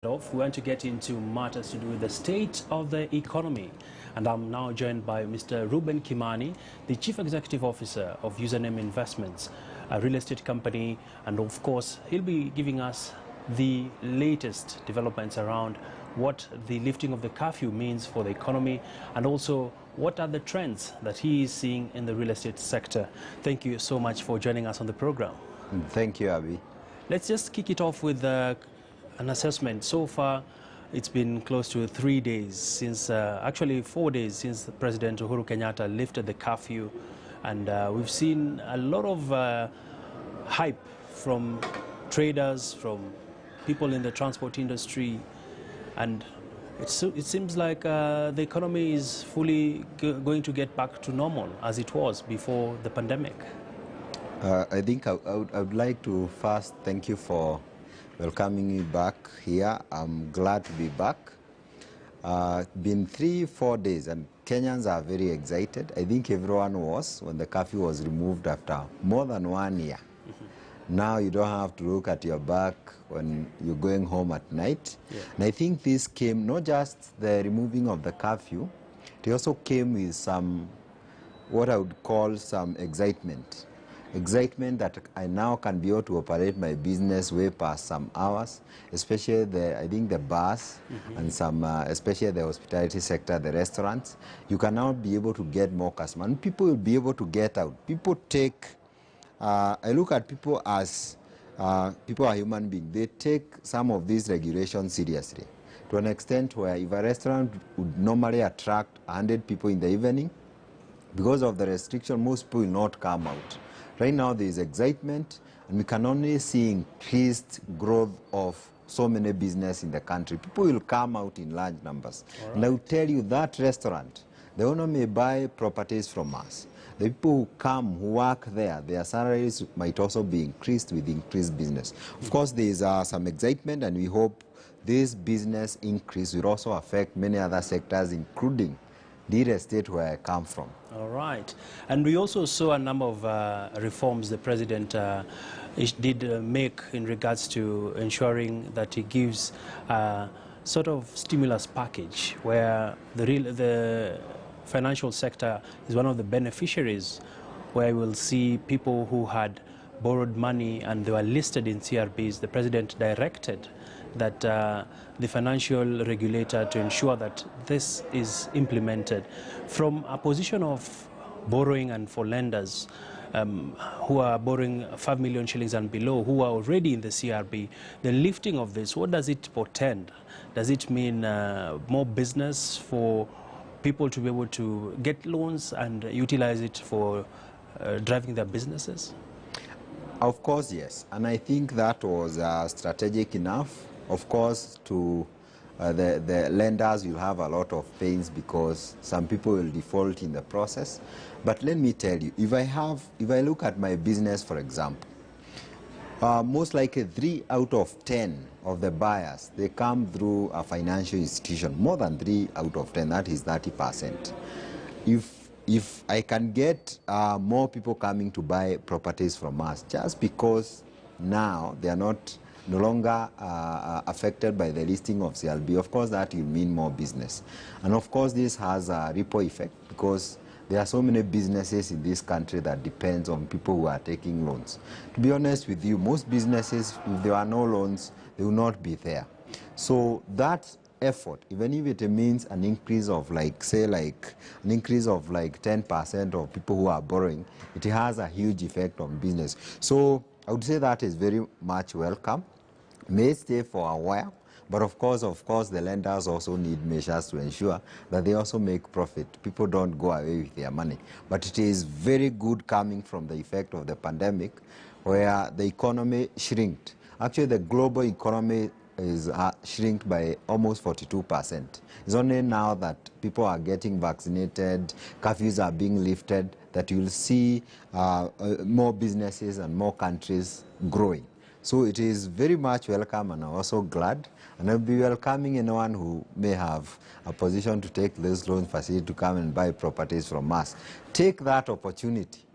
We want to get into matters to do with the state of the economy, and I'm now joined by Mr. Reuben Kimani, the Chief Executive Officer of Username Investments, a real estate company, and of course he'll be giving us the latest developments around what the lifting of the curfew means for the economy, and also what are the trends that he is seeing in the real estate sector. Thank you so much for joining us on the program. Thank you, Abby. Let's just kick it off with an assessment. So far, it's been close to 3 days since, actually 4 days since President Uhuru Kenyatta lifted the curfew, and we've seen a lot of hype from traders, from people in the transport industry, and it seems like the economy is fully going to get back to normal as it was before the pandemic. I think I would like to first thank you for welcoming me back here. I'm glad to be back. Been 3-4 days and Kenyans are very excited. I think everyone was when the curfew was removed after more than 1 year. Now you don't have to look at your back when you're going home at night. Yeah. And I think this came not just the removing of the curfew, it also came with some, what I would call some excitement. Excitement that I now can be able to operate my business way past some hours, especially I think the bars and some, especially the hospitality sector, the restaurants. You can now be able to get more customers, and people will be able to get out. People take, I look at people as, people are human beings. They take some of these regulations seriously, to an extent where if a restaurant would normally attract 100 people in the evening, because of the restriction, most people will not come out. Right now there is excitement, and we can only see increased growth of so many businesses in the country. People will come out in large numbers. Right. And I will tell you that restaurant, the owner may buy properties from us. The people who come, who work there, their salaries might also be increased with increased business. Of course, there is some excitement, and we hope this business increase will also affect many other sectors, including the real estate where I come from. All right. And we also saw a number of reforms the president did make in regards to ensuring that he gives a sort of stimulus package where the financial sector is one of the beneficiaries, where we'll see people who had borrowed money and they were listed in CRBs. The president directed that the financial regulator to ensure that this is implemented from a position of borrowing, and for lenders who are borrowing 5 million shillings and below, who are already in the CRB. The lifting of this, what does it portend? Does it mean more business for people to be able to get loans and utilize it for driving their businesses? Of course, yes. And I think that was strategic enough. Of course, to the lenders will have a lot of pains because some people will default in the process. But let me tell you, if I look at my business, for example, most likely 3 out of 10 of the buyers, they come through a financial institution. More than 3 out of 10, that is 30%. If I can get more people coming to buy properties from us, just because now they are no longer affected by the listing of CLB, of course that will mean more business. And of course this has a ripple effect, because there are so many businesses in this country that depends on people who are taking loans. To be honest with you, most businesses, if there are no loans, they will not be there. So that effort, even if it means an increase of an increase of 10% of people who are borrowing, it has a huge effect on business. So I would say that is very much welcome. May stay for a while, but of course the lenders also need measures to ensure that they also make profit. People don't go away with their money. But it is very good coming from the effect of the pandemic, where the economy shrinked. Actually, the global economy is shrink by almost 42%. It's only now that people are getting vaccinated, curfews are being lifted, that you'll see more businesses and more countries growing. So it is very much welcome, and I'm also glad. And I'll be welcoming anyone who may have a position to take this loan facility to come and buy properties from us. Take that opportunity.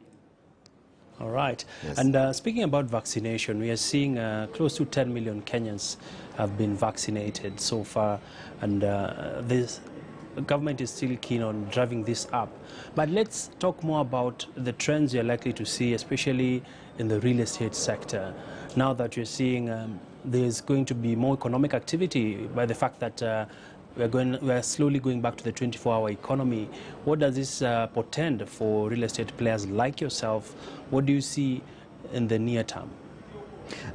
All right. Yes. And speaking about vaccination, we are seeing close to 10 million Kenyans have been vaccinated so far, and this the government is still keen on driving this up. But let's talk more about the trends you're likely to see, especially in the real estate sector. Now that you're seeing there's going to be more economic activity by the fact that we're slowly going back to the 24-hour economy. What does this portend for real estate players like yourself? What do you see in the near term?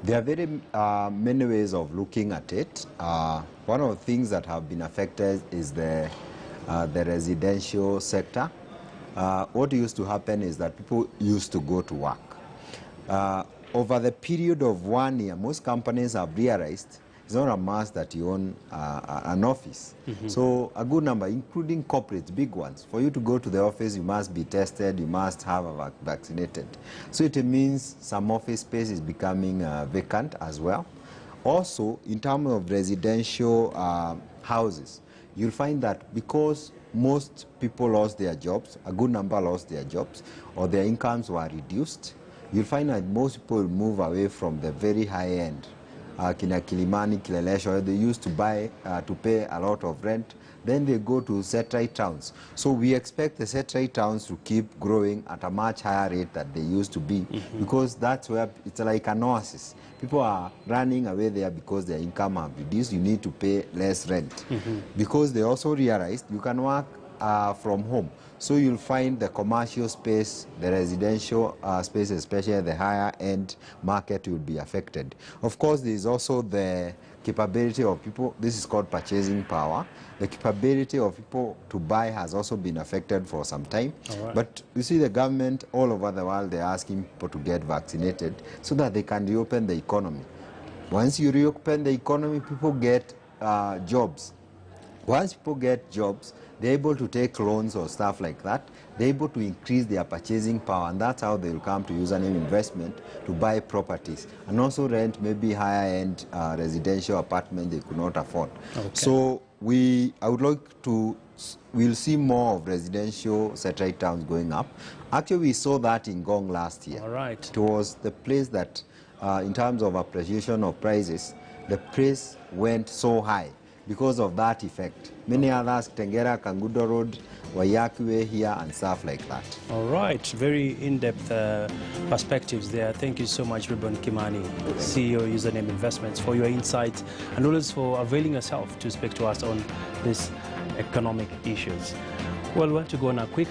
There are very many ways of looking at it. One of the things that have been affected is the residential sector. What used to happen is that people used to go to work. Over the period of 1 year, most companies have realized it's not a must that you own an office. So a good number, including corporates, big ones, for you to go to the office, you must be tested, you must have vaccinated. So it means some office space is becoming vacant as well. Also, in terms of residential houses, you'll find that because most people lost their jobs, a good number lost their jobs, or their incomes were reduced, you'll find that most people move away from the very high end. Kina Kilimani, Kilelesho, they used to buy to pay a lot of rent. Then they go to satellite towns. So we expect the satellite towns to keep growing at a much higher rate than they used to be, because that's where it's like an oasis. People are running away there because their income have reduced. You need to pay less rent. Because they also realized you can work from home. So you'll find the commercial space, the residential space, especially the higher end market, will be affected. Of course, there is also the capability of people, this is called purchasing power. The capability of people to buy has also been affected for some time. Right. But you see the government all over the world, they're asking people to get vaccinated so that they can reopen the economy. Once you reopen the economy, people get jobs. Once people get jobs, they're able to take loans or stuff like that. They're able to increase their purchasing power, and that's how they will come to username investment to buy properties and also rent maybe higher-end residential apartment they could not afford. Okay. So I would like to, we'll see more of residential satellite towns going up. Actually, we saw that in Gong last year. All right. It was the place that, in terms of appreciation of prices, the price went so high. Because of that effect. Many others, Tengera, Kangudo Road, Wayakiwe here, and stuff like that. All right, very in-depth perspectives there. Thank you so much, Reuben Kimani, CEO, Username Investments, for your insights and always for availing yourself to speak to us on these economic issues. Well, we want to go on a quick